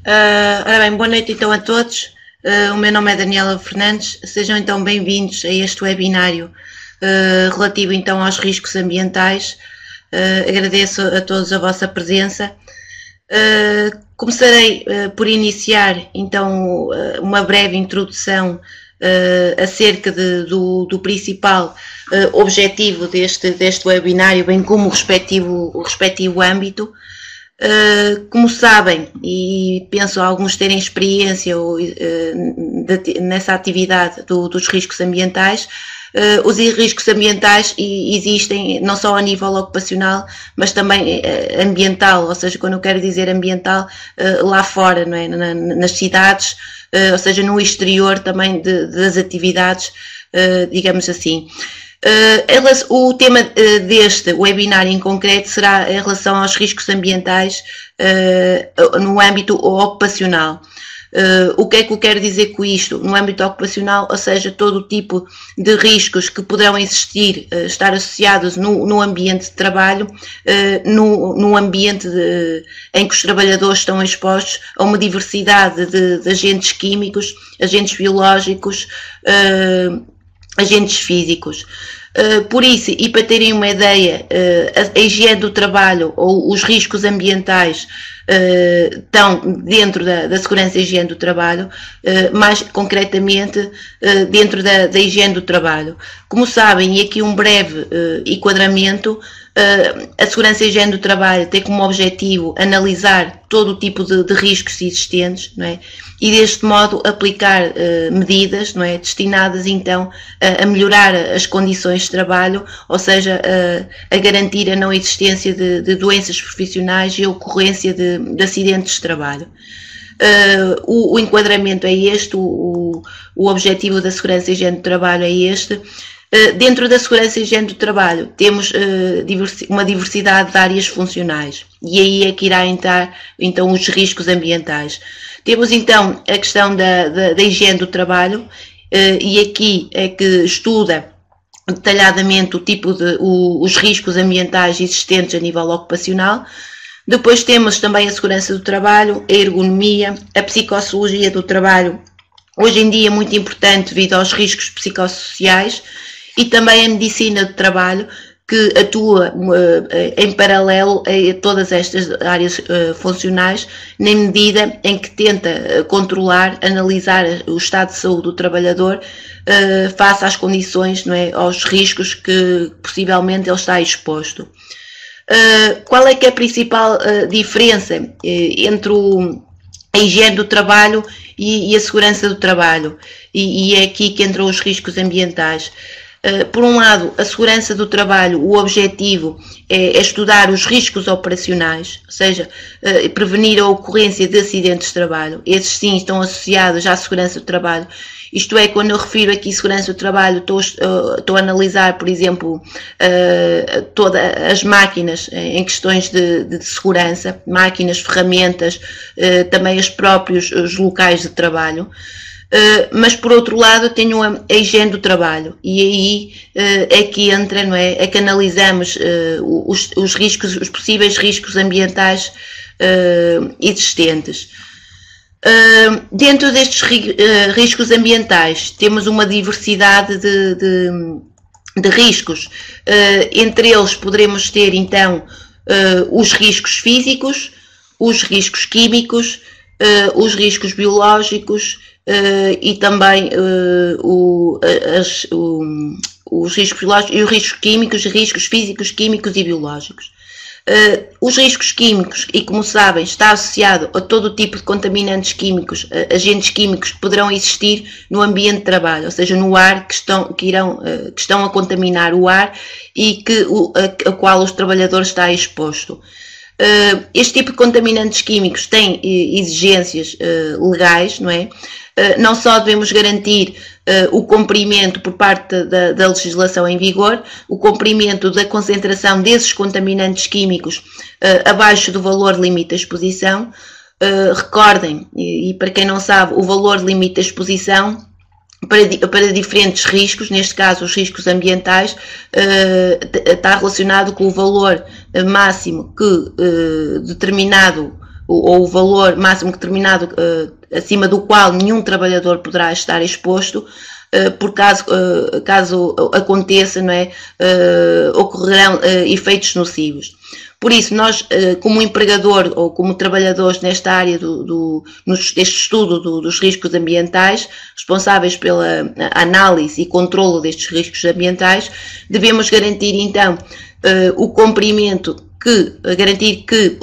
Ora bem, boa noite então a todos. O meu nome é Daniela Fernandes. Sejam então bem-vindos a este webinário relativo então aos riscos ambientais. Agradeço a todos a vossa presença. Começarei por iniciar então uma breve introdução acerca do principal objetivo deste webinário, bem como o respectivo âmbito. Como sabem, e penso alguns terem experiência nessa atividade dos riscos ambientais, os riscos ambientais existem não só a nível ocupacional, mas também ambiental, ou seja, quando eu quero dizer ambiental, lá fora, não é? Nas cidades, ou seja, no exterior também das atividades, digamos assim. O tema deste webinar em concreto será em relação aos riscos ambientais no âmbito ocupacional. O que é que eu quero dizer com isto? No âmbito ocupacional, ou seja, todo o tipo de riscos que poderão existir, estar associados no ambiente de trabalho, no ambiente em que os trabalhadores estão expostos a uma diversidade de agentes químicos, agentes biológicos, agentes físicos. Por isso, e para terem uma ideia, a higiene do trabalho ou os riscos ambientais estão dentro da segurança e higiene do trabalho, mais concretamente dentro da higiene do trabalho. Como sabem, e aqui um breve enquadramento, a segurança e higiene do trabalho tem como objetivo analisar todo o tipo de riscos existentes, não é? E deste modo aplicar medidas, não é? Destinadas então a melhorar as condições de trabalho, ou seja, a garantir a não existência de doenças profissionais e a ocorrência de acidentes de trabalho. O enquadramento é este, o objetivo da segurança e higiene do trabalho é este. Dentro da segurança e higiene do trabalho temos uma diversidade de áreas funcionais e aí é que irá entrar então os riscos ambientais. Temos então a questão da higiene do trabalho e aqui é que estuda detalhadamente os riscos ambientais existentes a nível ocupacional. Depois temos também a segurança do trabalho, a ergonomia, a psicossociologia do trabalho, hoje em dia muito importante devido aos riscos psicossociais, e também a medicina do trabalho, que atua em paralelo a todas estas áreas funcionais, na medida em que tenta controlar, analisar o estado de saúde do trabalhador face às condições, não é, aos riscos que possivelmente ele está exposto. Qual é que é a principal diferença entre a higiene do trabalho e a segurança do trabalho? E é aqui que entram os riscos ambientais. Por um lado, a segurança do trabalho, o objetivo é estudar os riscos operacionais, ou seja, prevenir a ocorrência de acidentes de trabalho. Esses sim estão associados à segurança do trabalho. Isto é, quando eu refiro aqui segurança do trabalho, estou a analisar, por exemplo, todas as máquinas em questões de segurança, máquinas, ferramentas, também os locais de trabalho. Mas por outro lado tenho a higiene do trabalho e aí é que entra, não é? É que analisamos os riscos, os possíveis riscos ambientais existentes. Dentro destes riscos ambientais temos uma diversidade de riscos, entre eles poderemos ter então os riscos físicos, os riscos químicos, os riscos biológicos, e também os riscos biológicos e os riscos químicos, riscos físicos, químicos e biológicos. Os riscos químicos, e como sabem, está associado a todo o tipo de contaminantes químicos, agentes químicos que poderão existir no ambiente de trabalho, ou seja, no ar que estão a contaminar o ar e a qual os trabalhadores está exposto. Este tipo de contaminantes químicos tem exigências legais, não é? Não só devemos garantir o cumprimento por parte da legislação em vigor, o cumprimento da concentração desses contaminantes químicos abaixo do valor limite de exposição. Recordem, e para quem não sabe, o valor limite de exposição para diferentes riscos, neste caso os riscos ambientais, está relacionado com o valor máximo que determinado ou o valor máximo determinado acima do qual nenhum trabalhador poderá estar exposto, por caso aconteça, não é, ocorrerão efeitos nocivos. Por isso, nós, como empregador ou como trabalhadores nesta área deste estudo dos riscos ambientais, responsáveis pela análise e controlo destes riscos ambientais, devemos garantir, então, o cumprimento garantir que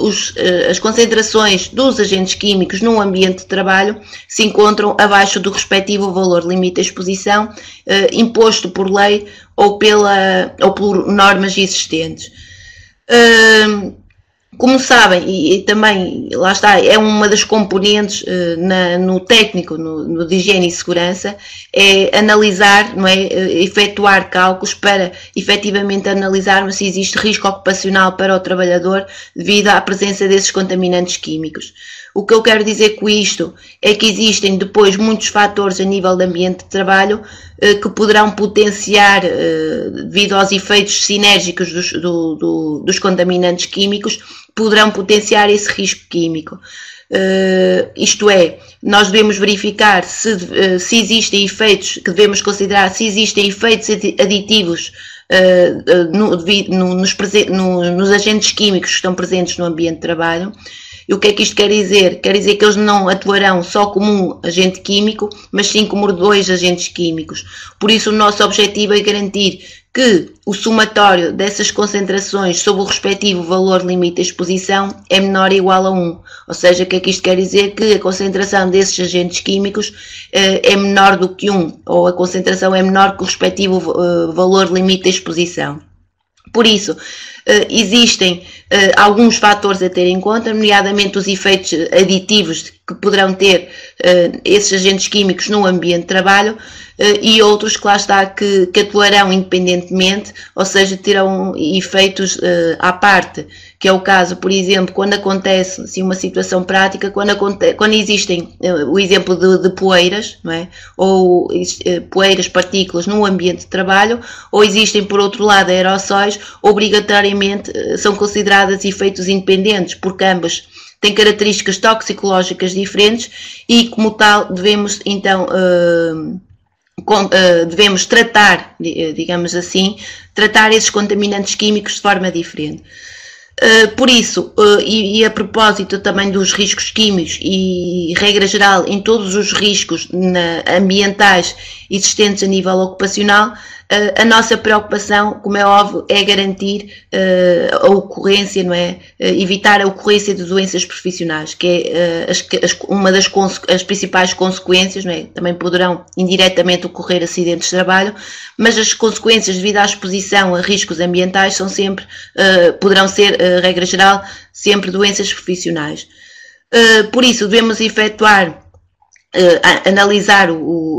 as concentrações dos agentes químicos num ambiente de trabalho se encontram abaixo do respectivo valor limite de exposição imposto por lei ou por normas existentes. Como sabem, e também, lá está, é uma das componentes no técnico, no de higiene e segurança, é analisar, não é, efetuar cálculos para efetivamente analisarmos se existe risco ocupacional para o trabalhador devido à presença desses contaminantes químicos. O que eu quero dizer com isto é que existem depois muitos fatores a nível de ambiente de trabalho que poderão potenciar, devido aos efeitos sinérgicos dos contaminantes químicos, poderão potenciar esse risco químico. Isto é, nós devemos verificar se existem efeitos, que devemos considerar se existem efeitos aditivos nos agentes químicos que estão presentes no ambiente de trabalho. E o que é que isto quer dizer? Quer dizer que eles não atuarão só como um agente químico, mas sim como dois agentes químicos. Por isso, o nosso objetivo é garantir que o somatório dessas concentrações sob o respectivo valor limite de exposição é menor ou igual a 1. Ou seja, o que é que isto quer dizer? Que a concentração desses agentes químicos é menor do que 1, ou a concentração é menor que o respectivo valor limite de exposição. Por isso, existem alguns fatores a ter em conta, nomeadamente os efeitos aditivos que poderão ter esses agentes químicos no ambiente de trabalho e outros que lá está que atuarão independentemente, ou seja, terão efeitos à parte, que é o caso, por exemplo, quando acontece assim, uma situação prática, quando existem o exemplo de poeiras, não é? Ou poeiras, partículas no ambiente de trabalho, ou existem, por outro lado, aerossóis, obrigatoriamente são consideradas efeitos independentes, porque ambas têm características toxicológicas diferentes e, como tal, devemos então devemos tratar, digamos assim, tratar esses contaminantes químicos de forma diferente. Por isso, e a propósito também dos riscos químicos e regra geral em todos os riscos ambientais existentes a nível ocupacional, a nossa preocupação, como é óbvio, é garantir a ocorrência, não é? Evitar a ocorrência de doenças profissionais, que é uma das as principais consequências, não é? Também poderão indiretamente ocorrer acidentes de trabalho, mas as consequências devido à exposição a riscos ambientais são sempre, poderão ser, regra geral, sempre doenças profissionais. Por isso, devemos efetuar, analisar,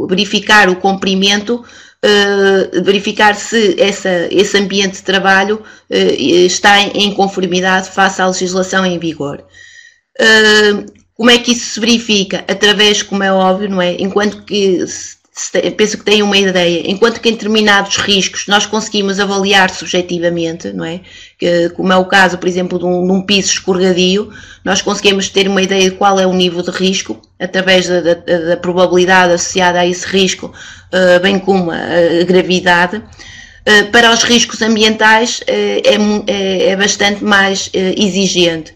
verificar o cumprimento, verificar se esse ambiente de trabalho está em conformidade face à legislação em vigor. Como é que isso se verifica? Através, como é óbvio, não é? Enquanto que, penso que têm uma ideia, enquanto que em determinados riscos nós conseguimos avaliar subjetivamente, não é? Como é o caso, por exemplo, de um piso escorregadio, nós conseguimos ter uma ideia de qual é o nível de risco, através da probabilidade associada a esse risco, bem como a gravidade. Para os riscos ambientais é bastante mais exigente.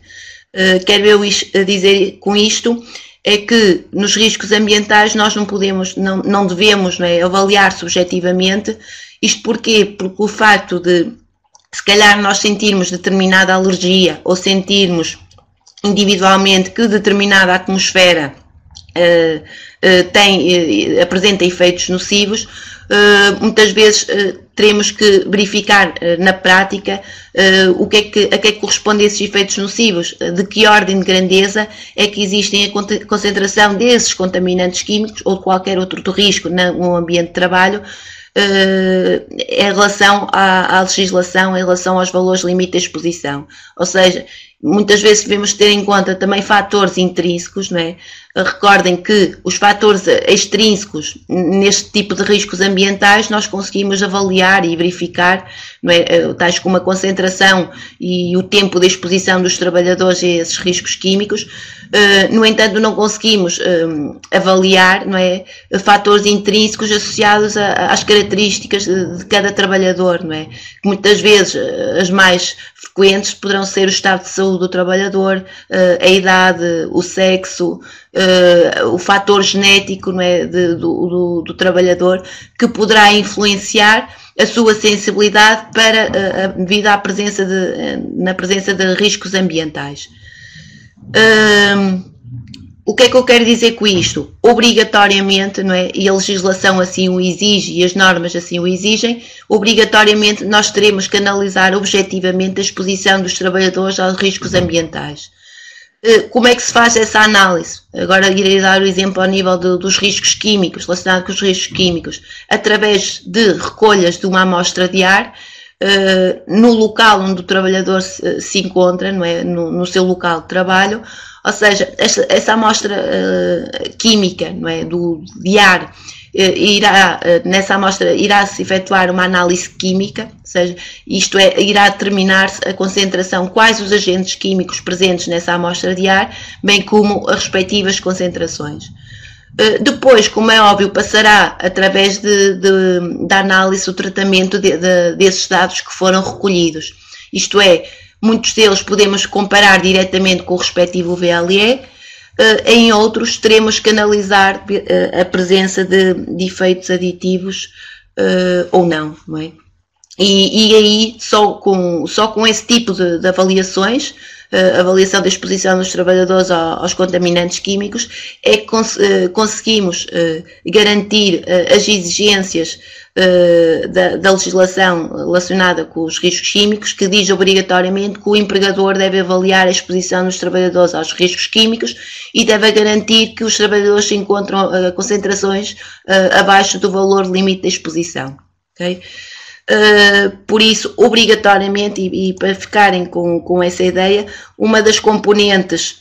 Quero eu dizer com isto é que nos riscos ambientais nós não devemos, não é, avaliar subjetivamente. Isto porquê? Porque o facto de, se calhar, nós sentirmos determinada alergia ou sentirmos individualmente que determinada atmosfera apresenta efeitos nocivos, muitas vezes teremos que verificar na prática a que correspondem esses efeitos nocivos, de que ordem de grandeza é que existem a concentração desses contaminantes químicos ou de qualquer outro risco no ambiente de trabalho, em relação à legislação, em relação aos valores limite de exposição. Ou seja, muitas vezes devemos ter em conta também fatores intrínsecos, não é? Recordem que os fatores extrínsecos neste tipo de riscos ambientais nós conseguimos avaliar e verificar, não é? Tais como a concentração e o tempo de exposição dos trabalhadores a esses riscos químicos. No entanto, não conseguimos avaliar, não é, fatores intrínsecos associados às características de cada trabalhador, não é? Muitas vezes as mais frequentes poderão ser o estado de saúde do trabalhador, a idade, o sexo, o fator genético, não é, do trabalhador, que poderá influenciar a sua sensibilidade devido à presença na presença de riscos ambientais. O que é que eu quero dizer com isto? Obrigatoriamente, não é? E a legislação assim o exige e as normas assim o exigem, obrigatoriamente nós teremos que analisar objetivamente a exposição dos trabalhadores aos riscos ambientais. Como é que se faz essa análise? Agora irei dar o exemplo ao nível dos riscos químicos, relacionado com os riscos químicos, através de recolhas de uma amostra de ar, no local onde o trabalhador se encontra, não é? No seu local de trabalho, ou seja, essa amostra química, não é? De ar, nessa amostra irá-se efetuar uma análise química, ou seja, isto é, irá determinar-se a concentração, quais os agentes químicos presentes nessa amostra de ar, bem como as respectivas concentrações. Depois, como é óbvio, passará através da análise o tratamento desses dados que foram recolhidos. Isto é, muitos deles podemos comparar diretamente com o respectivo VLE, em outros teremos que analisar a presença de efeitos aditivos ou não, não é? E aí, só com esse tipo de avaliações, a avaliação da exposição dos trabalhadores aos contaminantes químicos, é que conseguimos garantir as exigências da legislação relacionada com os riscos químicos, que diz obrigatoriamente que o empregador deve avaliar a exposição dos trabalhadores aos riscos químicos e deve garantir que os trabalhadores se encontram a concentrações abaixo do valor limite da exposição. Okay? Por isso, obrigatoriamente, e para ficarem com essa ideia, uma das componentes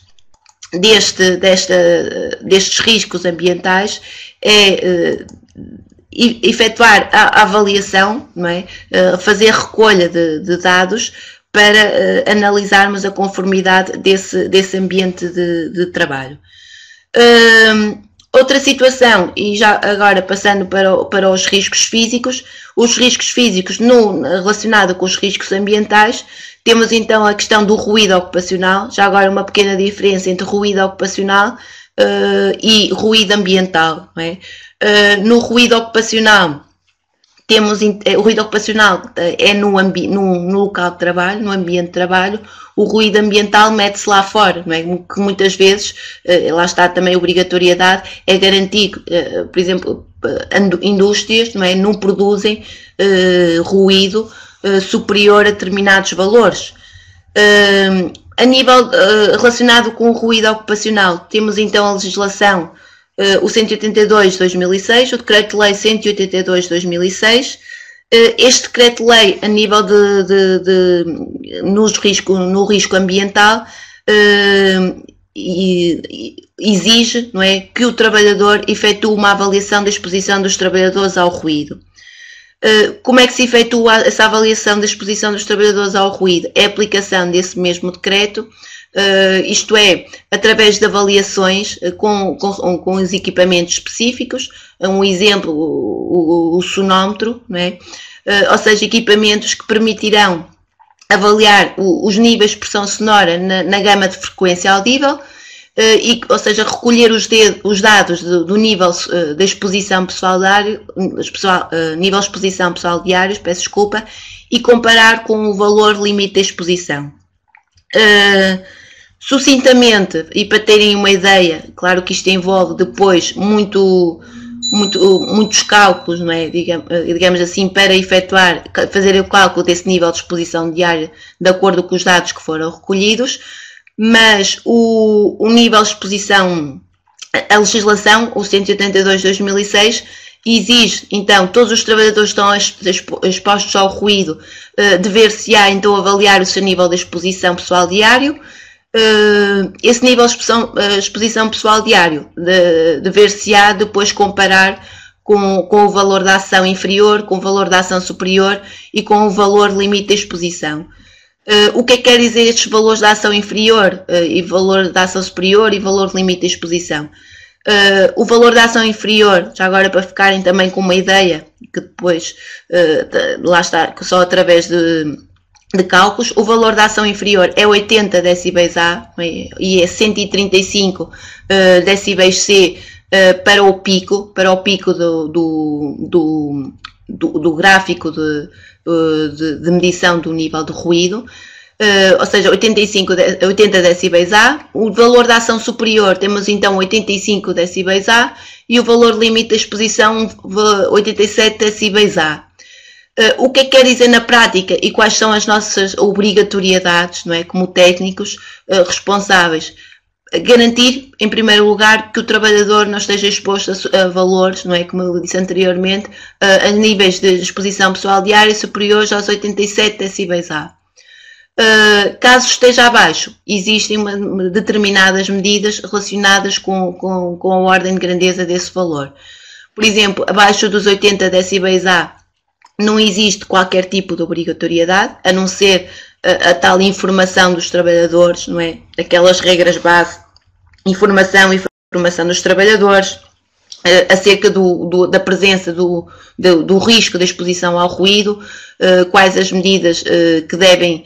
destes riscos ambientais é efetuar a avaliação, não é? Fazer recolha de dados para analisarmos a conformidade desse ambiente de trabalho. Outra situação, e já agora passando para os riscos físicos, relacionado com os riscos ambientais, temos então a questão do ruído ocupacional, já agora uma pequena diferença entre ruído ocupacional e ruído ambiental, não é? No ruído ocupacional, o ruído ocupacional é no local de trabalho, no ambiente de trabalho. O ruído ambiental mete-se lá fora, não é? Que muitas vezes, lá está também a obrigatoriedade, é garantir, por exemplo, indústrias, não é? Não produzem ruído superior a determinados valores. A nível relacionado com o ruído ocupacional, temos então a legislação, o 182 de 2006, o Decreto-Lei 182 de 2006, este Decreto-Lei, a nível no risco ambiental, exige, não é, que o trabalhador efetue uma avaliação da exposição dos trabalhadores ao ruído. Como é que se efetua essa avaliação da exposição dos trabalhadores ao ruído? É a aplicação desse mesmo decreto, isto é, através de avaliações com os equipamentos específicos, um exemplo, o sonómetro, não é? Ou seja, equipamentos que permitirão avaliar os níveis de pressão sonora na gama de frequência audível, ou seja, recolher os dados do nível da exposição pessoal diário, nível de exposição pessoal diários, peço desculpa, e comparar com o valor limite da exposição. Sucintamente, e para terem uma ideia, claro que isto envolve depois muitos cálculos, não é? Digamos assim, para fazer o cálculo desse nível de exposição diária de acordo com os dados que foram recolhidos, mas o nível de exposição, a legislação, o 182 de 2006, exige, então, todos os trabalhadores que estão expostos ao ruído, dever-se-á, então, avaliar o seu nível de exposição pessoal diário. Esse nível de exposição pessoal diário dever-se-á depois comparar com o valor da ação inferior, com o valor da ação superior e com o valor limite de exposição. O que é que quer dizer estes valores da ação inferior e valor da ação superior e valor limite de exposição? O valor da ação inferior, já agora para ficarem também com uma ideia, que depois, lá está, só através de cálculos, o valor da ação inferior é 80 decibéis A e é 135 decibéis C para o pico do gráfico de medição do nível de ruído. Ou seja, 80 decibéis A, o valor da ação superior temos então 85 decibéis A e o valor limite da exposição 87 decibéis A. O que é que quer dizer na prática e quais são as nossas obrigatoriedades, não é, como técnicos responsáveis? Garantir, em primeiro lugar, que o trabalhador não esteja exposto a valores, não é, como eu disse anteriormente, a níveis de exposição pessoal diária superiores aos 87 decibéis A. Caso esteja abaixo, existem determinadas medidas relacionadas com a ordem de grandeza desse valor. Por exemplo, abaixo dos 80 decibéis A não existe qualquer tipo de obrigatoriedade, a não ser a tal informação dos trabalhadores, não é? Aquelas regras base, informação dos trabalhadores, acerca da presença do risco da exposição ao ruído, quais as medidas que devem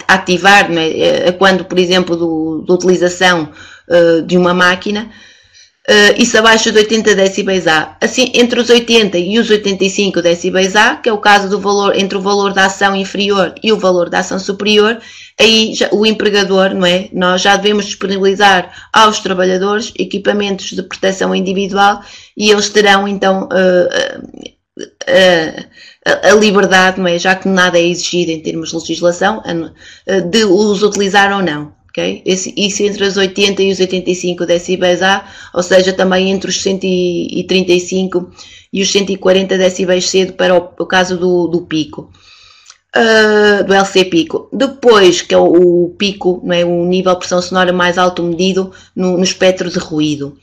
ativar, não é? Quando, por exemplo, da utilização de uma máquina. Isso abaixo de 80 decibéis A. Assim, entre os 80 e os 85 decibéis A, que é o caso do valor, entre o valor da ação inferior e o valor da ação superior, aí já, o empregador, não é? Nós já devemos disponibilizar aos trabalhadores equipamentos de proteção individual e eles terão então a liberdade, não é? Já que nada é exigido em termos de legislação, de os utilizar ou não. Okay? Isso entre os 80 e os 85 decibéis A, ou seja, também entre os 135 e os 140 decibéis C para o caso do pico, do LC pico. Depois, que é o pico, não é? O nível de pressão sonora mais alto medido no espectro de ruído.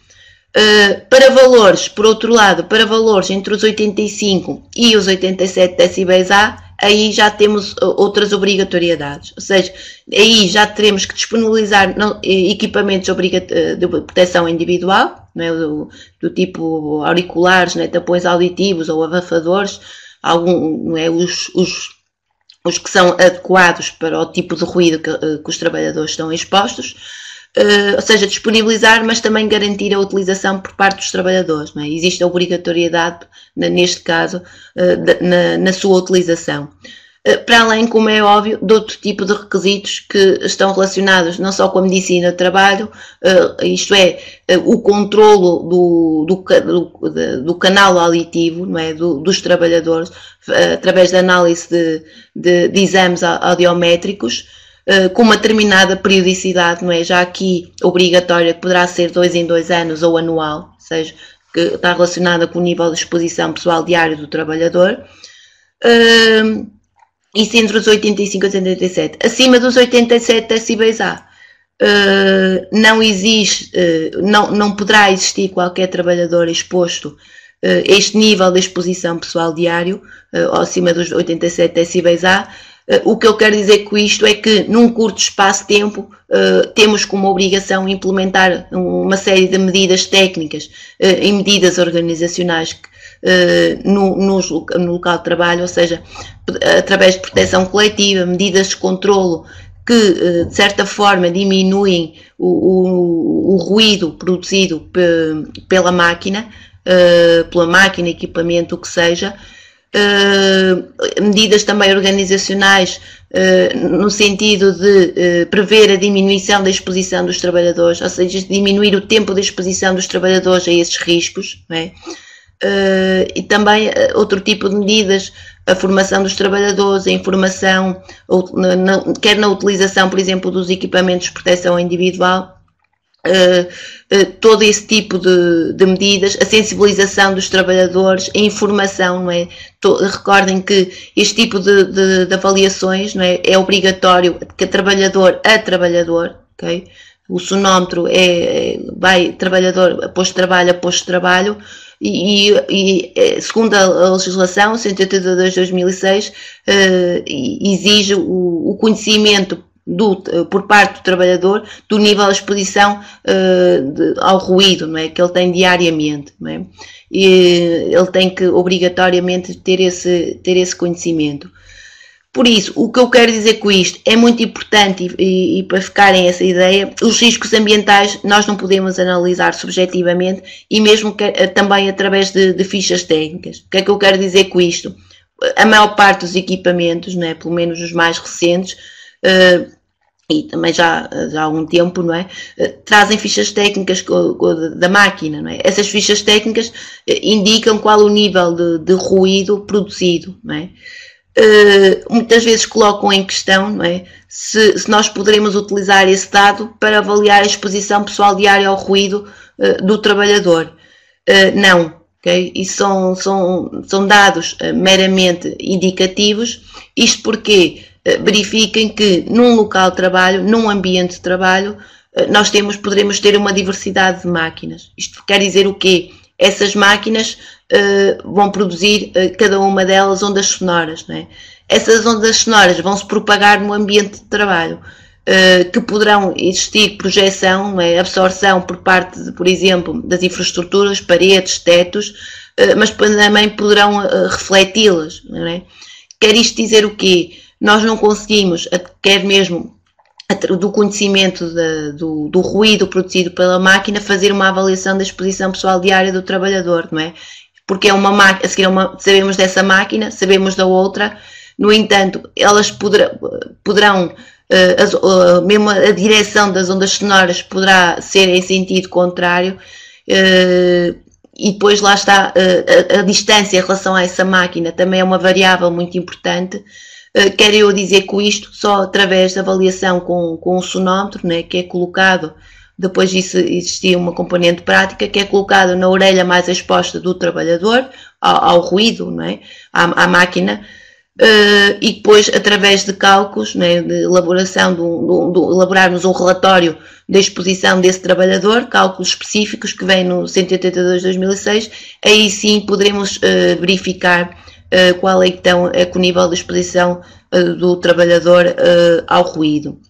Para valores, por outro lado, para valores entre os 85 e os 87 decibéis A, aí já temos outras obrigatoriedades, ou seja, aí já teremos que disponibilizar equipamentos de proteção individual, não é? do tipo auriculares, não é? Tapões auditivos ou abafadores, não é? os que são adequados para o tipo de ruído que os trabalhadores estão expostos. Ou seja, disponibilizar, mas também garantir a utilização por parte dos trabalhadores. Não é? Existe a obrigatoriedade, neste caso, na sua utilização. Para além, como é óbvio, de outro tipo de requisitos que estão relacionados não só com a medicina do trabalho, isto é, o controlo do canal auditivo, não é? dos trabalhadores, através da análise de exames audiométricos, com uma determinada periodicidade, não é? Já aqui obrigatória, que poderá ser 2 em 2 anos ou anual, ou seja, que está relacionada com o nível de exposição pessoal diário do trabalhador. Isso entre os 85 e 87. Acima dos 87 decibéis A, não existe, não poderá existir qualquer trabalhador exposto a este nível de exposição pessoal diário, acima dos 87 decibéis A. O que eu quero dizer com isto é que, num curto espaço de tempo, temos como obrigação implementar uma série de medidas técnicas e medidas organizacionais no local de trabalho, ou seja, através de proteção coletiva, medidas de controlo que, de certa forma, diminuem o ruído produzido pela máquina, equipamento, o que seja. Medidas também organizacionais no sentido de prever a diminuição da exposição dos trabalhadores, ou seja, diminuir o tempo de exposição dos trabalhadores a esses riscos, não é? E também outro tipo de medidas, a formação dos trabalhadores, a informação, quer na utilização, por exemplo, dos equipamentos de proteção individual, todo esse tipo de medidas, a sensibilização dos trabalhadores, a informação, não é? Recordem que este tipo de avaliações, não é? É obrigatório que trabalhador a trabalhador, ok? O sonómetro vai trabalhador a posto de trabalho, e segundo a legislação 182/2006, exige o conhecimento por parte do trabalhador do nível de exposição ao ruído, não é? Que ele tem diariamente, não é? E ele tem que obrigatoriamente ter esse conhecimento. Por isso, o que eu quero dizer com isto é muito importante, e para ficarem essa ideia, os riscos ambientais nós não podemos analisar subjetivamente, e mesmo também através de fichas técnicas. O que é que eu quero dizer com isto? A maior parte dos equipamentos, não é? Pelo menos os mais recentes, e também já há algum tempo, não é? Trazem fichas técnicas da máquina, não é? Essas fichas técnicas indicam qual o nível de ruído produzido, não é? Muitas vezes colocam em questão, não é? Se nós poderemos utilizar esse dado para avaliar a exposição pessoal diária ao ruído do trabalhador. Não, ok? E são dados meramente indicativos. Isto porque verifiquem que num local de trabalho, num ambiente de trabalho, nós poderemos ter uma diversidade de máquinas. Isto quer dizer o quê? Essas máquinas vão produzir, cada uma delas, ondas sonoras, não é? Essas ondas sonoras vão se propagar no ambiente de trabalho, que poderão existir projeção, não é? Absorção por parte, por exemplo, das infraestruturas, paredes, tetos, mas também poderão refleti-las, não é? Quer isto dizer o quê? Nós não conseguimos, quer mesmo do conhecimento do ruído produzido pela máquina, fazer uma avaliação da exposição pessoal diária do trabalhador, não é? Porque é uma máquina, a seguir sabemos dessa máquina, sabemos da outra, no entanto, elas poderão mesmo a direção das ondas sonoras poderá ser em sentido contrário, e depois lá está a distância em relação a essa máquina, também é uma variável muito importante. Quero eu dizer com isto, só através da avaliação com o sonómetro, né, que é colocado, depois disso existia uma componente prática, que é colocado na orelha mais exposta do trabalhador, ao ruído, não é? À máquina, e depois, através de cálculos, né, de elaboração, elaborarmos um relatório da exposição desse trabalhador, cálculos específicos que vêm no 182/2006, aí sim poderemos verificar qual é então o nível de exposição do trabalhador ao ruído.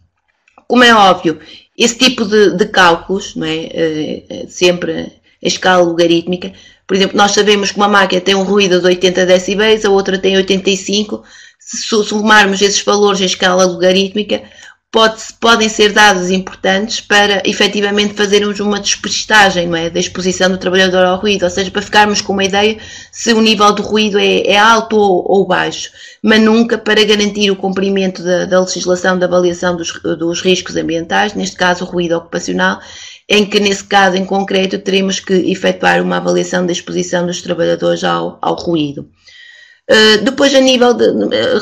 Como é óbvio, esse tipo de cálculos, não é? Sempre em escala logarítmica. Por exemplo, nós sabemos que uma máquina tem um ruído de 80 decibéis, a outra tem 85. Se somarmos esses valores em escala logarítmica, podem ser dados importantes para efetivamente fazermos uma despistagem, não é? Da exposição do trabalhador ao ruído, ou seja, para ficarmos com uma ideia se o nível de ruído é alto ou baixo, mas nunca para garantir o cumprimento da legislação de avaliação dos riscos ambientais, neste caso o ruído ocupacional, em que nesse caso em concreto teremos que efetuar uma avaliação da exposição dos trabalhadores ao ruído. Depois, a nível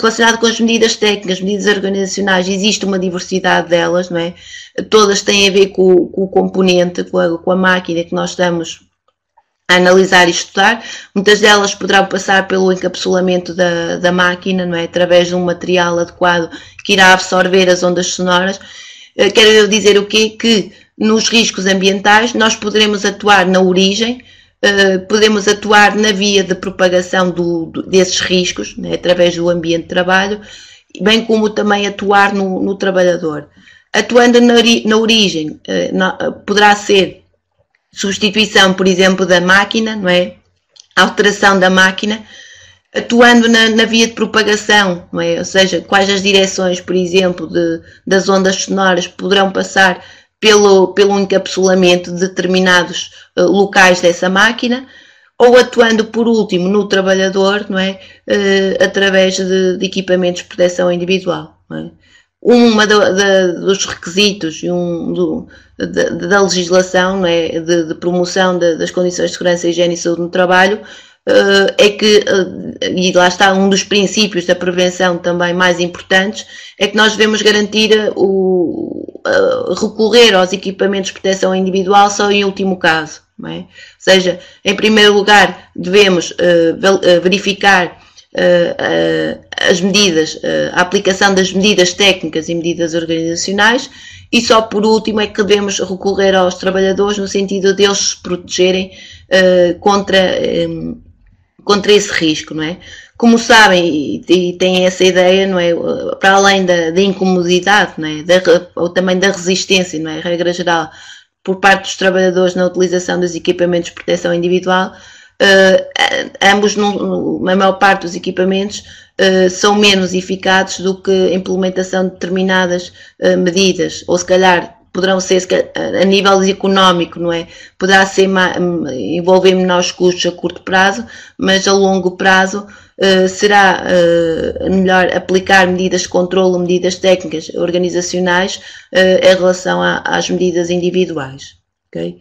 relacionado com as medidas técnicas, medidas organizacionais, existe uma diversidade delas, não é? Todas têm a ver com o componente, com a máquina que nós estamos a analisar e estudar. Muitas delas poderão passar pelo encapsulamento da máquina, não é? Através de um material adequado que irá absorver as ondas sonoras. Quero eu dizer o quê? Que nos riscos ambientais nós poderemos atuar na origem, podemos atuar na via de propagação desses riscos, né, através do ambiente de trabalho, bem como também atuar no trabalhador. Atuando na origem, poderá ser substituição, por exemplo, da máquina, não é? Alteração da máquina, atuando na via de propagação, não é? Ou seja, quais as direções, por exemplo, das ondas sonoras poderão passar pelo encapsulamento de determinados locais dessa máquina, ou atuando por último no trabalhador, não é? Através de equipamentos de proteção individual. Não é? Dos requisitos da legislação, não é? de promoção das condições de segurança, higiene e saúde no trabalho, é que, e lá está um dos princípios da prevenção também mais importantes, é que nós devemos garantir recorrer aos equipamentos de proteção individual só em último caso, não é? Ou seja, em primeiro lugar devemos verificar as medidas, a aplicação das medidas técnicas e medidas organizacionais, e só por último é que devemos recorrer aos trabalhadores no sentido de eles se protegerem contra esse risco, não é? Como sabem e têm essa ideia, não é? Para além da incomodidade, não é? Ou também da resistência, não é? Regra geral, por parte dos trabalhadores na utilização dos equipamentos de proteção individual, ambos, na maior parte dos equipamentos, são menos eficazes do que a implementação de determinadas medidas, ou se calhar poderão ser a nível económico, não é? Poderá ser envolver menores custos a curto prazo, mas a longo prazo será melhor aplicar medidas de controle, medidas técnicas, organizacionais em relação às medidas individuais. Okay?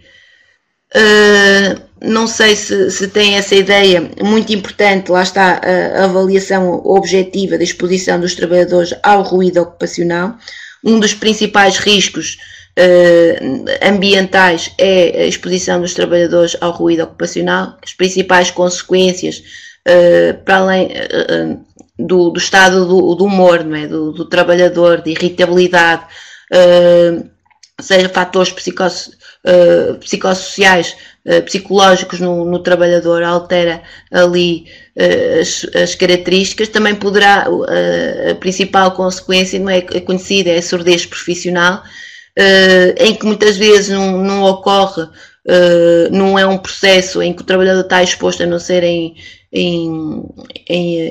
Não sei se tem essa ideia, muito importante, lá está a avaliação objetiva da exposição dos trabalhadores ao ruído ocupacional. Um dos principais riscos ambientais é a exposição dos trabalhadores ao ruído ocupacional. As principais consequências, para além do estado do humor, não é? do trabalhador, de irritabilidade, seja fatores psicossociais, psicológicos no trabalhador, altera ali as características. Também poderá, a principal consequência não é conhecida, é a surdez profissional, em que muitas vezes não ocorre, não é um processo em que o trabalhador está exposto a não ser em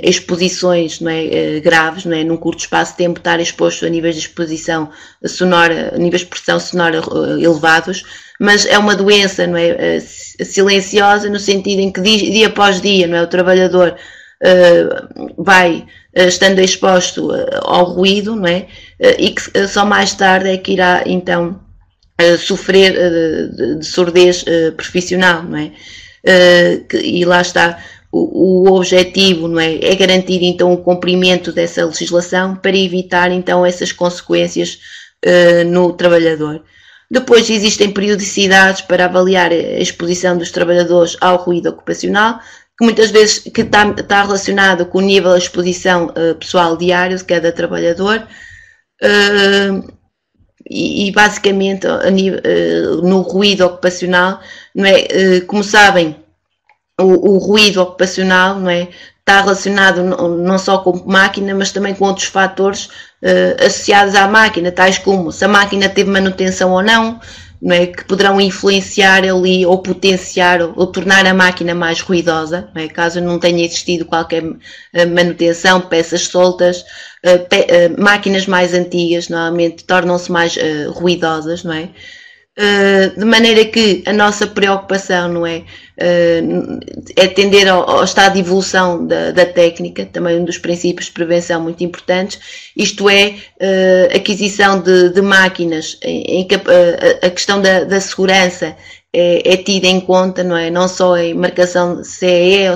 exposições, não é, graves, não é, num curto espaço de tempo estar exposto a níveis de exposição sonora, a níveis de pressão sonora elevados, mas é uma doença, não é, silenciosa, no sentido em que dia após dia, não é, o trabalhador vai estando exposto ao ruído, não é, e que só mais tarde é que irá então sofrer de surdez profissional, não é, e lá está. O objetivo, não é, é garantir então o cumprimento dessa legislação para evitar então essas consequências no trabalhador. Depois existem periodicidades para avaliar a exposição dos trabalhadores ao ruído ocupacional, que muitas vezes está relacionado com o nível de exposição pessoal diário de cada trabalhador, e basicamente no ruído ocupacional, não é, como sabem, o ruído ocupacional, não é, está relacionado não só com máquina, mas também com outros fatores associados à máquina, tais como se a máquina teve manutenção ou não é, que poderão influenciar ali ou potenciar ou tornar a máquina mais ruidosa, não é, caso não tenha existido qualquer manutenção, peças soltas, máquinas mais antigas normalmente tornam-se mais ruidosas, não é? De maneira que a nossa preocupação, não é, é tender ao estado de evolução da técnica, também um dos princípios de prevenção muito importantes, isto é, aquisição de máquinas em que a questão da segurança é tida em conta, não é, não só em marcação de CE,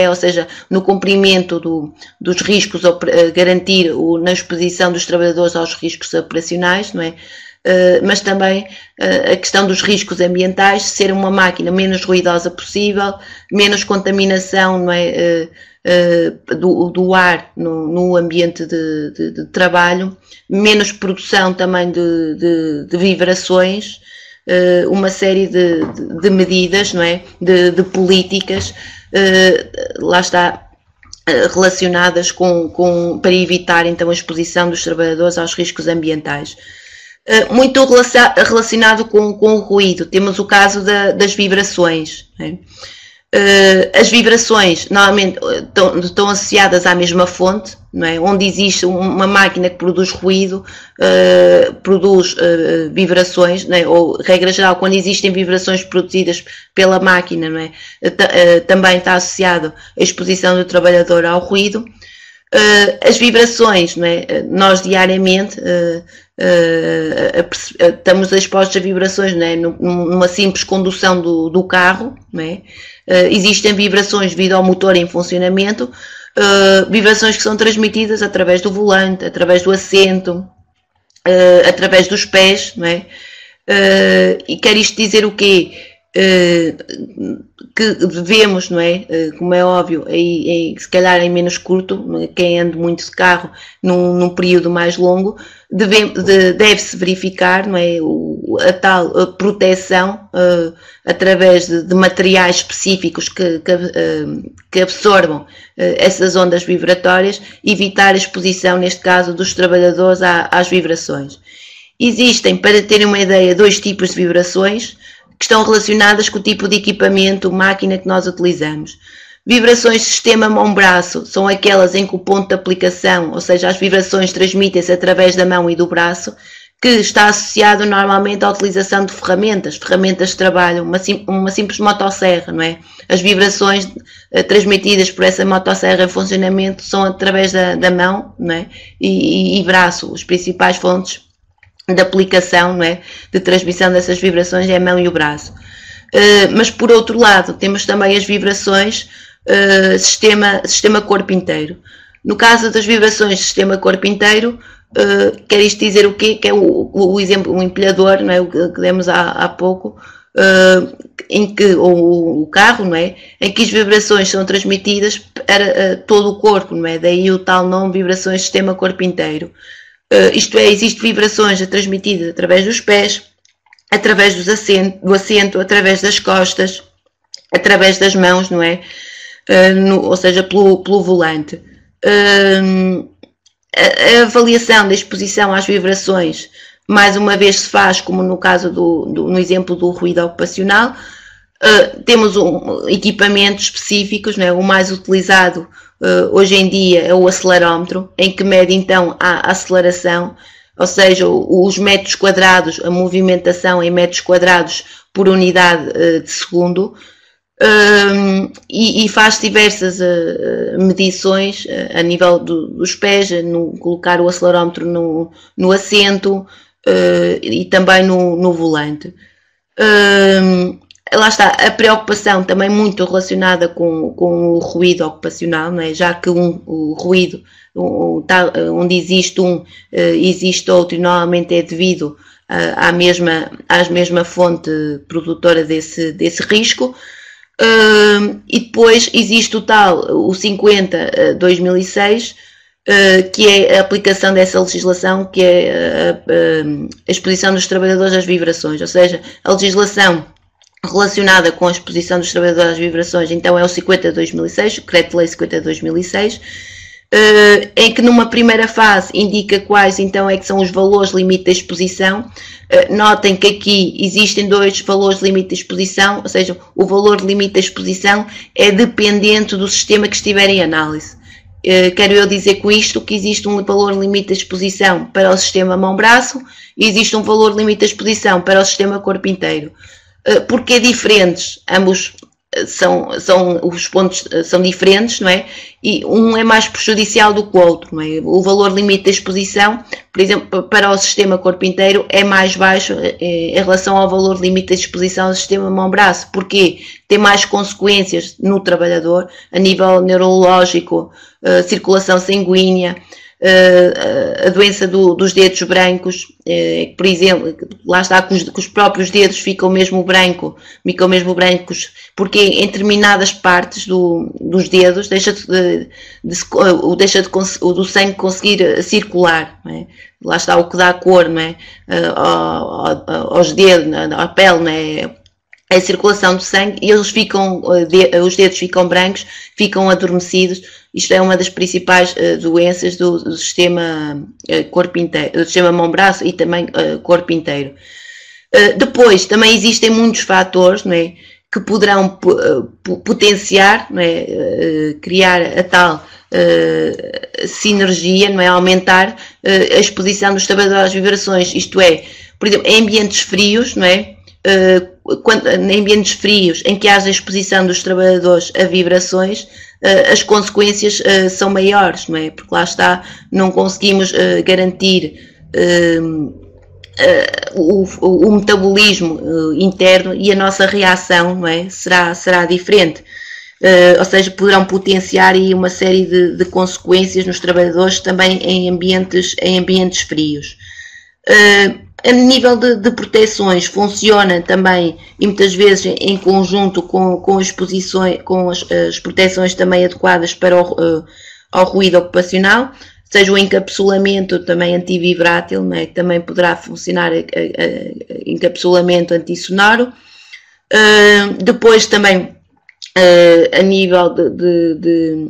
ou seja, no cumprimento dos riscos, ou garantir na exposição dos trabalhadores aos riscos operacionais, não é, mas também a questão dos riscos ambientais, ser uma máquina menos ruidosa possível, menos contaminação, não é, do ar no ambiente de trabalho, menos produção também de vibrações, uma série de medidas, não é, de políticas, lá está, relacionadas para evitar então a exposição dos trabalhadores aos riscos ambientais. Muito relacionado com o ruído, temos o caso das vibrações, né? As vibrações normalmente estão associadas à mesma fonte, não é? Onde existe uma máquina que produz ruído, produz vibrações, não é? Ou, regra geral, quando existem vibrações produzidas pela máquina, não é? Também está associado a exposição do trabalhador ao ruído. As vibrações, não é? Nós diariamente estamos expostos a vibrações, não é? Numa simples condução do carro, não é? Existem vibrações devido ao motor em funcionamento, vibrações que são transmitidas através do volante, através do assento, através dos pés, não é? E quer isto dizer o quê? Que devemos, não é? Como é óbvio, se calhar em menos curto, quem anda muito de carro num período mais longo, deve-se verificar, não é? A tal proteção através de materiais específicos que absorvam essas ondas vibratórias, evitar a exposição, neste caso, dos trabalhadores às vibrações. Existem, para terem uma ideia, 2 tipos de vibrações que estão relacionadas com o tipo de equipamento, máquina que nós utilizamos. Vibrações de sistema mão-braço são aquelas em que o ponto de aplicação, ou seja, as vibrações transmitem-se através da mão e do braço, que está associado normalmente à utilização de ferramentas de trabalho, uma simples motosserra, não é? As vibrações transmitidas por essa motosserra em funcionamento são através da mão, não é? E braço, os principais fontes de aplicação, não é? De transmissão dessas vibrações é a mão e o braço. Mas por outro lado, temos também as vibrações sistema corpo inteiro. No caso das vibrações sistema corpo inteiro, quer isto dizer o quê? Que é o exemplo, o empilhador, não é? O que demos há pouco, em que, ou o carro, não é? Em que as vibrações são transmitidas para todo o corpo, não é? Daí o tal nome vibrações sistema corpo inteiro. Isto é, existem vibrações transmitidas através dos pés, através do assento, através das costas, através das mãos, não é? Ou seja, pelo volante. A avaliação da exposição às vibrações, mais uma vez se faz, como no caso no exemplo do ruído ocupacional. Temos equipamentos específicos, não é? O mais utilizado hoje em dia é o acelerómetro, em que mede então a aceleração, ou seja, os metros quadrados, a movimentação em metros quadrados por unidade de segundo, e faz diversas medições a nível dos pés, colocar o acelerómetro no assento e também no volante. Lá está, a preocupação também muito relacionada com o ruído ocupacional, não é? Já que o ruído, onde existe outro, e normalmente é devido à mesma fonte produtora desse risco. E depois existe o 50/2006, que é a aplicação dessa legislação, que é a exposição dos trabalhadores às vibrações, ou seja, a legislação relacionada com a exposição dos trabalhadores às vibrações, então é o 50/2006, o Decreto-Lei 50/2006, em que numa primeira fase indica quais então é que são os valores limite da exposição. Notem que aqui existem 2 valores limite da exposição, ou seja, o valor limite da exposição é dependente do sistema que estiver em análise. Quero eu dizer com isto que existe um valor limite da exposição para o sistema mão-braço e existe um valor limite da exposição para o sistema corpo inteiro. Porque diferentes, ambos os pontos são diferentes, não é? E um é mais prejudicial do que o outro, não é? O valor limite da exposição, por exemplo, para o sistema corpo inteiro é mais baixo em relação ao valor limite da exposição ao sistema mão-braço. Porquê? Tem mais consequências no trabalhador, a nível neurológico, circulação sanguínea, a doença dos dedos brancos, por exemplo, lá está que os próprios dedos ficam mesmo brancos, porque em determinadas partes dos dedos deixa do sangue conseguir circular, não é? Lá está o que dá cor, não é? Aos dedos, à pele, não é? A circulação do sangue, e os dedos ficam brancos, ficam adormecidos. Isto é uma das principais doenças do sistema corpo inteiro, do sistema mão-braço e também corpo inteiro. Depois, também existem muitos fatores, não é, que poderão potenciar, não é, criar a tal sinergia, não é, aumentar a exposição dos trabalhadores às vibrações. Isto é, por exemplo, em ambientes frios, não é? Em ambientes frios em que haja exposição dos trabalhadores a vibrações, as consequências são maiores, não é? Porque lá está, não conseguimos garantir o metabolismo interno e a nossa reação, não é? Será diferente. Ou seja, poderão potenciar aí uma série de consequências nos trabalhadores também em ambientes frios. A nível de proteções, funciona também e muitas vezes em conjunto com as posições, com as proteções também adequadas para ao ruído ocupacional, seja o encapsulamento também antivibrátil, né, que também poderá funcionar encapsulamento antissonoro. Depois também a nível de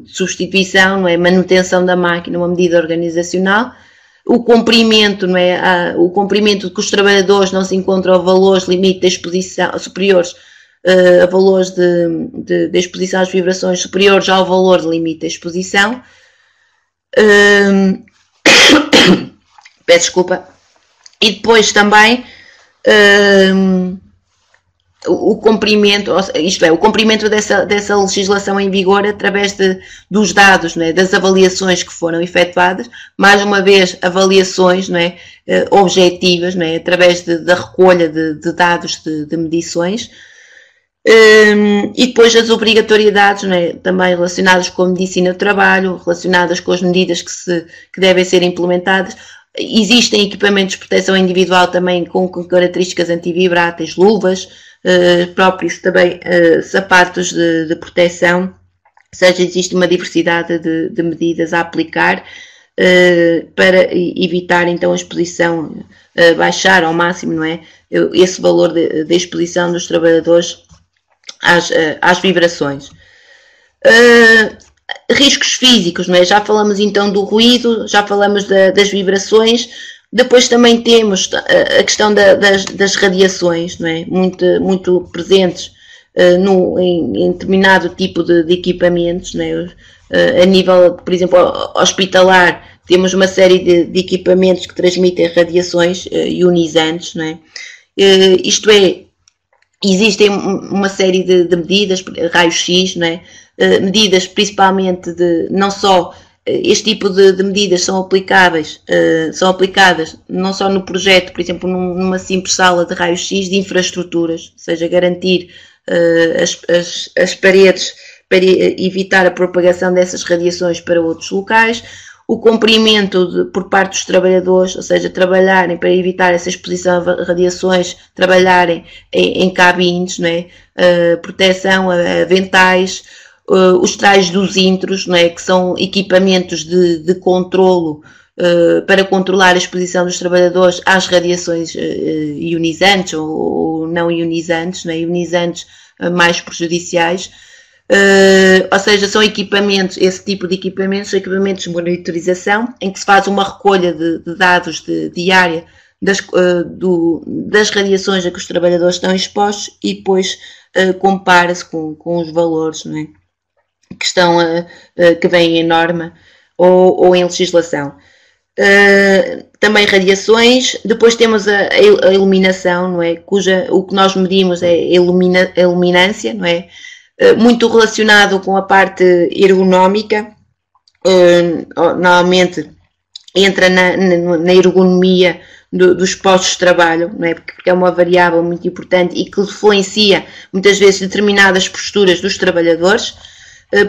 substituição, não é, manutenção da máquina, uma medida organizacional. O comprimento, não é? O comprimento que os trabalhadores não se encontram a valores limite de exposição superiores a valores de exposição às vibrações superiores ao valor de limite de exposição. Peço desculpa. E depois também o cumprimento, isto é, o cumprimento dessa legislação em vigor através dos dados, não é, das avaliações que foram efetuadas, mais uma vez avaliações, não é, objetivas, não é, através da recolha de dados de medições, e depois as obrigatoriedades, não é, também relacionadas com a medicina do trabalho, relacionadas com as medidas que devem ser implementadas. Existem equipamentos de proteção individual também com características antivibráteis, luvas, próprios também sapatos de proteção, ou seja, existe uma diversidade de medidas a aplicar para evitar então a exposição, baixar ao máximo, não é, esse valor de exposição dos trabalhadores às vibrações. Riscos físicos, não é? Já falamos então do ruído, já falamos das vibrações. Depois também temos a questão das radiações, não é? Muito presentes em determinado tipo de equipamentos, não é? A nível, por exemplo, hospitalar, temos uma série de equipamentos que transmitem radiações ionizantes, não é? Isto é, existem uma série de medidas, raios-x, não é? Medidas principalmente não só este tipo de medidas são aplicadas não só no projeto, por exemplo, numa simples sala de raio-x de infraestruturas, ou seja, garantir as paredes para evitar a propagação dessas radiações para outros locais, o cumprimento por parte dos trabalhadores, ou seja, trabalharem para evitar essa exposição a radiações, trabalharem em cabines, não é? Proteção a ventais, os tais dosímetros, não é? Que são equipamentos de controlo para controlar a exposição dos trabalhadores às radiações ionizantes ou não ionizantes, não é? Ionizantes mais prejudiciais. Ou seja, são equipamentos, esse tipo de equipamentos, são equipamentos de monitorização, em que se faz uma recolha de dados diária das radiações a que os trabalhadores estão expostos e depois compara-se com os valores, não é? Que vêm em norma ou em legislação. Também radiações, depois temos a iluminação, não é? O que nós medimos é a iluminância, não é? Muito relacionado com a parte ergonómica, normalmente entra na ergonomia dos postos de trabalho, não é? Porque é uma variável muito importante e que influencia muitas vezes determinadas posturas dos trabalhadores.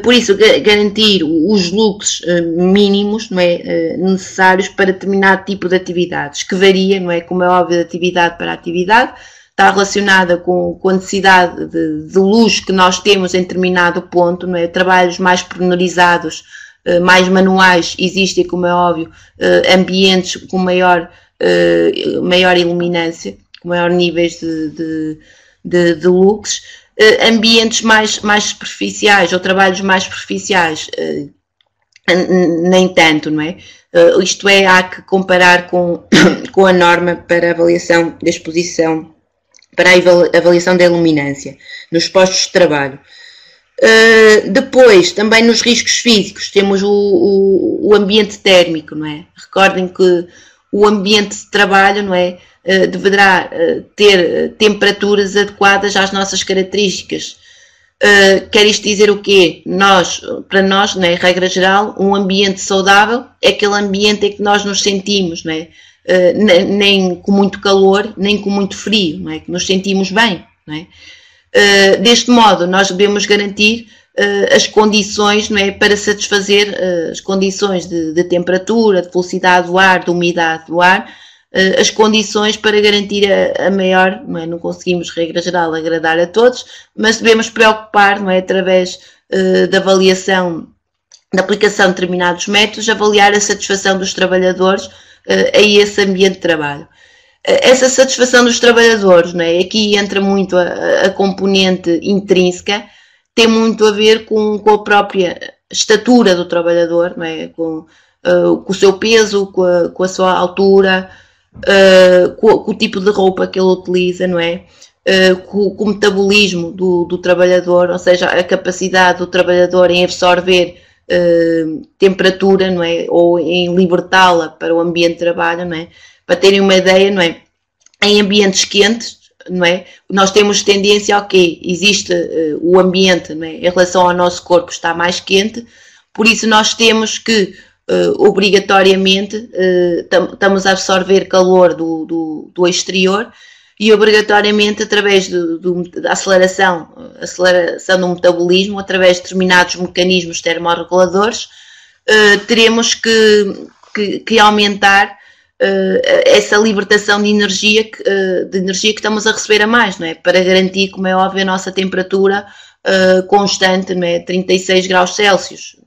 Por isso, garantir os luxos mínimos, não é, necessários para determinado tipo de atividades, que varia, não é, como é óbvio, de atividade para atividade, está relacionada com a necessidade de luz que nós temos em determinado ponto, não é? Trabalhos mais pormenorizados, mais manuais, existem, como é óbvio, ambientes com maior iluminância, com maior níveis de lux, ambientes mais superficiais ou trabalhos mais superficiais, nem tanto, não é? Isto é, há que comparar com a norma para a avaliação da exposição, para a avaliação da iluminância nos postos de trabalho. Depois, também nos riscos físicos, temos o ambiente térmico, não é? Recordem que o ambiente de trabalho, não é? Deverá ter temperaturas adequadas às nossas características. Quer isto dizer o quê? Para nós, não é? Regra geral, um ambiente saudável é aquele ambiente em que nós nos sentimos, não é? Nem com muito calor, nem com muito frio, não é? Que nos sentimos bem, não é? Deste modo, nós devemos garantir as condições, não é? Para satisfazer as condições de temperatura, de velocidade do ar, de umidade do ar, as condições para garantir a maior, não conseguimos, regra geral, agradar a todos, mas devemos preocupar, através da avaliação, da aplicação de determinados métodos, avaliar a satisfação dos trabalhadores a esse ambiente de trabalho. Essa satisfação dos trabalhadores, aqui entra muito a componente intrínseca, tem muito a ver com a própria estatura do trabalhador, com o seu peso, com a sua altura, com o tipo de roupa que ele utiliza, com o metabolismo do trabalhador, ou seja, a capacidade do trabalhador em absorver temperatura, ou em libertá-la para o ambiente de trabalho, para terem uma ideia, em ambientes quentes, nós temos tendência ao quê? Existe o ambiente, em relação ao nosso corpo, está mais quente, por isso nós temos que obrigatoriamente estamos a absorver calor do exterior e obrigatoriamente através da aceleração do metabolismo, através de determinados mecanismos termorreguladores, teremos que aumentar essa libertação de energia que estamos a receber a mais, para garantir, como é óbvio, a nossa temperatura constante, 36 graus Celsius.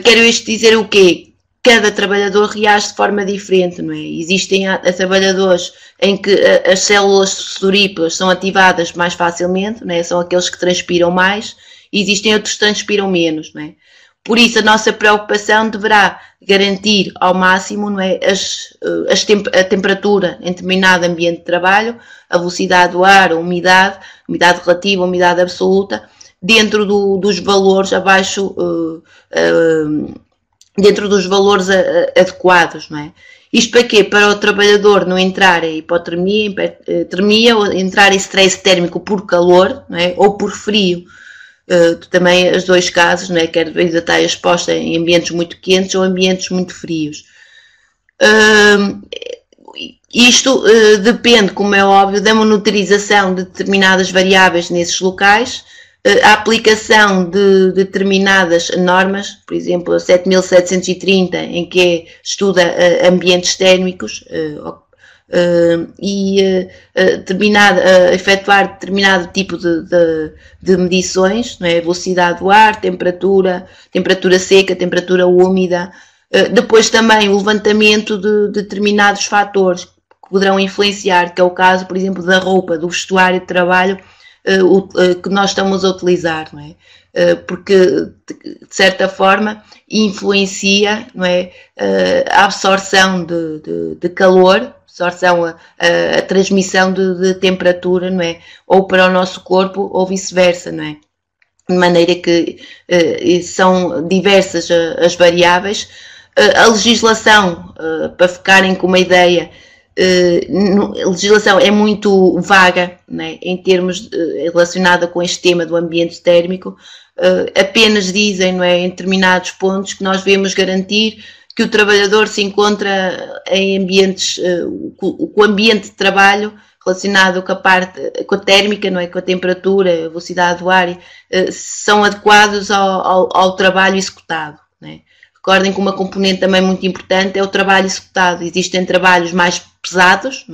Quero isto dizer o quê? Cada trabalhador reage de forma diferente, Existem trabalhadores em que as células sudoríparas são ativadas mais facilmente, são aqueles que transpiram mais, e existem outros que transpiram menos, Por isso a nossa preocupação deverá garantir ao máximo, a temperatura em determinado ambiente de trabalho, a velocidade do ar, a umidade relativa, a umidade absoluta, dentro dos valores abaixo, dentro dos valores adequados, Isto para quê? Para o trabalhador não entrar em hipotermia, ou entrar em stress térmico por calor, ou por frio. Também os dois casos, quer ainda estar exposta em ambientes muito quentes ou ambientes muito frios. Isto depende, como é óbvio, da monitorização de determinadas variáveis nesses locais, a aplicação de determinadas normas, por exemplo, a 7730, em que estuda ambientes térmicos, e efetuar determinado tipo de medições, velocidade do ar, temperatura seca, temperatura úmida, depois também o levantamento de determinados fatores que poderão influenciar, que é o caso, por exemplo, da roupa, do vestuário de trabalho que nós estamos a utilizar, porque de certa forma influencia, a absorção de calor, a transmissão de temperatura, ou para o nosso corpo ou vice-versa, De maneira que são diversas as variáveis. A legislação, para ficarem com uma ideia, a legislação é muito vaga, em termos relacionada com este tema do ambiente térmico, apenas dizem, em determinados pontos, que nós devemos garantir que o trabalhador se encontra em ambientes, o ambiente de trabalho relacionado com a térmica, com a temperatura, a velocidade do ar, são adequados ao trabalho executado. Recordem que uma componente também muito importante é o trabalho executado. Existem trabalhos mais pesados,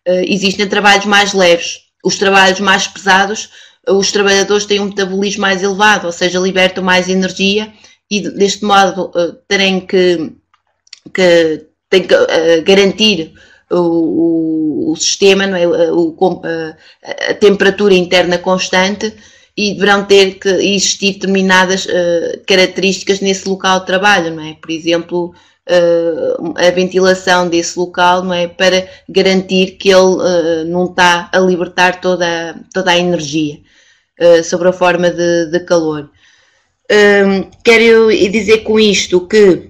existem trabalhos mais leves. Os trabalhos mais pesados, os trabalhadores têm um metabolismo mais elevado, ou seja, libertam mais energia e deste modo terem que garantir o sistema, a temperatura interna constante, e deverão ter que existir determinadas características nesse local de trabalho, Por exemplo, a ventilação desse local, para garantir que ele não está a libertar toda a energia sob a forma de calor. Quero dizer com isto que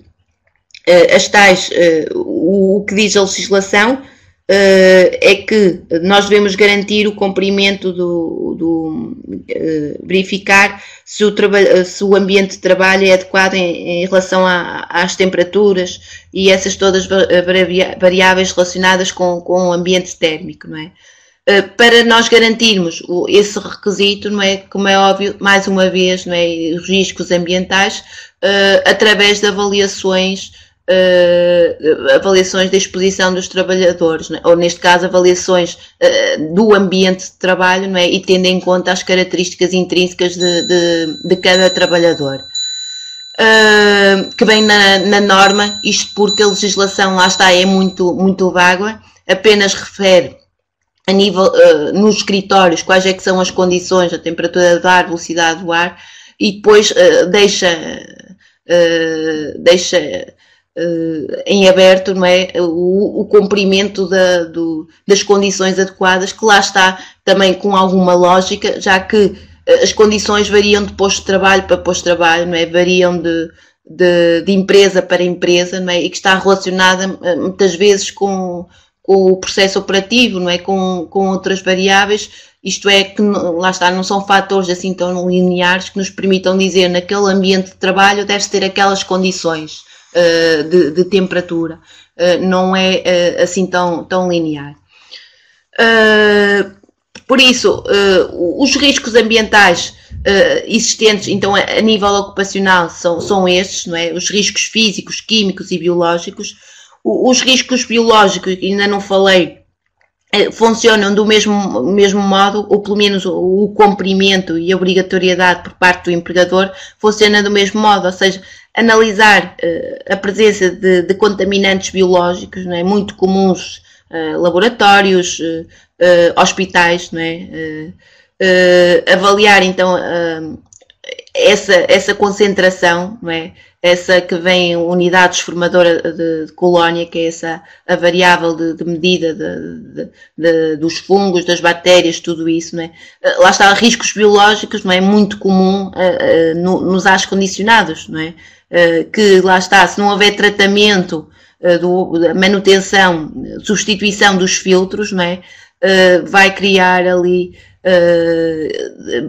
o que diz a legislação é que nós devemos garantir o cumprimento verificar se o ambiente de trabalho é adequado em relação às temperaturas e essas todas variáveis relacionadas com o ambiente térmico, Para nós garantirmos esse requisito, como é óbvio, mais uma vez, os riscos ambientais, através de avaliações avaliações da exposição dos trabalhadores, né? Ou neste caso avaliações do ambiente de trabalho, não é? E tendo em conta as características intrínsecas de cada trabalhador. Que vem na norma, isto porque a legislação lá está é muito vaga, apenas refere a nível, nos escritórios, quais é que são as condições, a temperatura do ar, a velocidade do ar, e depois deixa em aberto, não é, o cumprimento das condições adequadas, que lá está também com alguma lógica, já que as condições variam de posto de trabalho para posto de trabalho, não é? Variam de empresa para empresa, não é? E que está relacionada muitas vezes com o processo operativo, não é? Com outras variáveis, isto é, que lá está, não são fatores assim tão lineares que nos permitam dizer naquele ambiente de trabalho deve-se ter aquelas condições de temperatura, não é assim tão linear. Por isso, os riscos ambientais existentes, então, a nível ocupacional são estes, não é? Os riscos físicos, químicos e biológicos. Os riscos biológicos, ainda não falei, funcionam do mesmo modo, ou pelo menos o cumprimento e a obrigatoriedade por parte do empregador funciona do mesmo modo, ou seja, analisar a presença de contaminantes biológicos, não é? Muito comuns, laboratórios, hospitais, não é? Avaliar então essa concentração, não é? Essa que vem em unidades formadora de colónia, que é essa a variável de medida dos fungos, das bactérias, tudo isso, não é? Lá está, riscos biológicos, não é? Muito comum nos ares condicionados, não é? Que lá está, se não houver tratamento, manutenção, substituição dos filtros, não é? Vai criar ali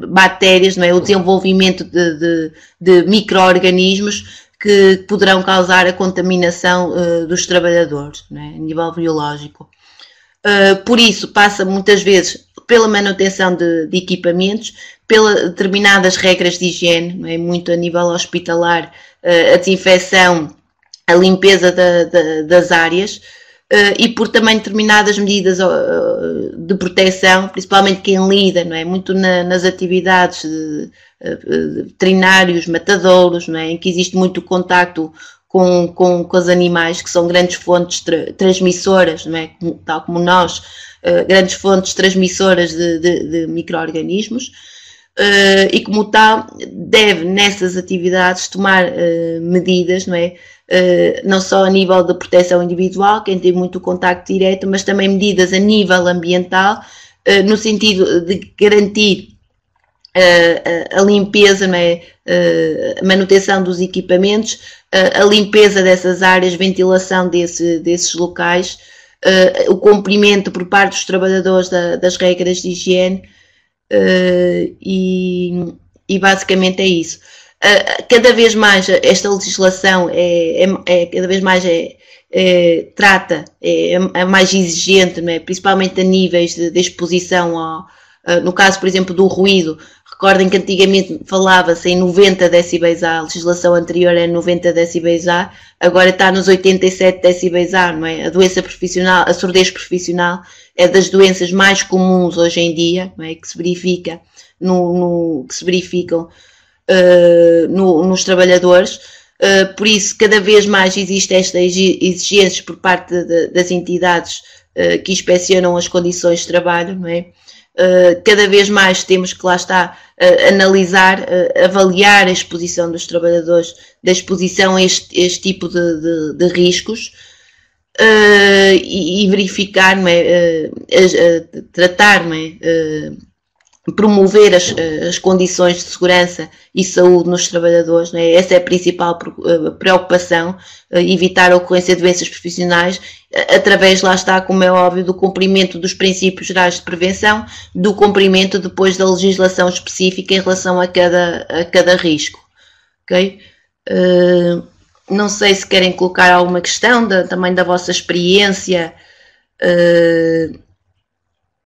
bactérias, não é? O desenvolvimento de micro-organismos que poderão causar a contaminação dos trabalhadores, não é? A nível biológico. Por isso, passa muitas vezes pela manutenção de equipamentos, pelas determinadas regras de higiene, não é? Muito a nível hospitalar, a desinfecção, a limpeza das áreas, e por também determinadas medidas de proteção, principalmente quem lida, não é? Muito nas atividades de veterinários, matadouros, não é? Em que existe muito contacto com os animais, que são grandes fontes transmissoras, não é? Tal como nós, grandes fontes transmissoras de micro-organismos, e como tal deve nessas atividades tomar medidas, não é? Não só a nível de proteção individual, quem tem muito contacto direto, mas também medidas a nível ambiental, no sentido de garantir a limpeza, não é? A manutenção dos equipamentos, a limpeza dessas áreas, ventilação desses locais, o cumprimento por parte dos trabalhadores das regras de higiene, e basicamente é isso. Cada vez mais esta legislação cada vez mais trata, é mais exigente, não é? Principalmente a níveis de exposição no caso, por exemplo, do ruído. Recordem que antigamente falava-se em 90 decibéis-A, a legislação anterior era 90 decibéis-A, agora está nos 87 decibéis-A, não é? A doença profissional, a surdez profissional é das doenças mais comuns hoje em dia, não é? Que se verifica que se verificam nos trabalhadores, por isso cada vez mais existe esta exigência por parte das entidades que inspecionam as condições de trabalho, não é? Cada vez mais temos que, lá está, analisar, avaliar a exposição dos trabalhadores, da exposição a este tipo de riscos, e verificar, não é? Tratar, não é? Promover as condições de segurança e saúde nos trabalhadores, não é? Essa é a principal preocupação, evitar a ocorrência de doenças profissionais, através, lá está, como é óbvio, do cumprimento dos princípios gerais de prevenção, do cumprimento depois da legislação específica em relação a cada risco. Ok? Não sei se querem colocar alguma questão também da vossa experiência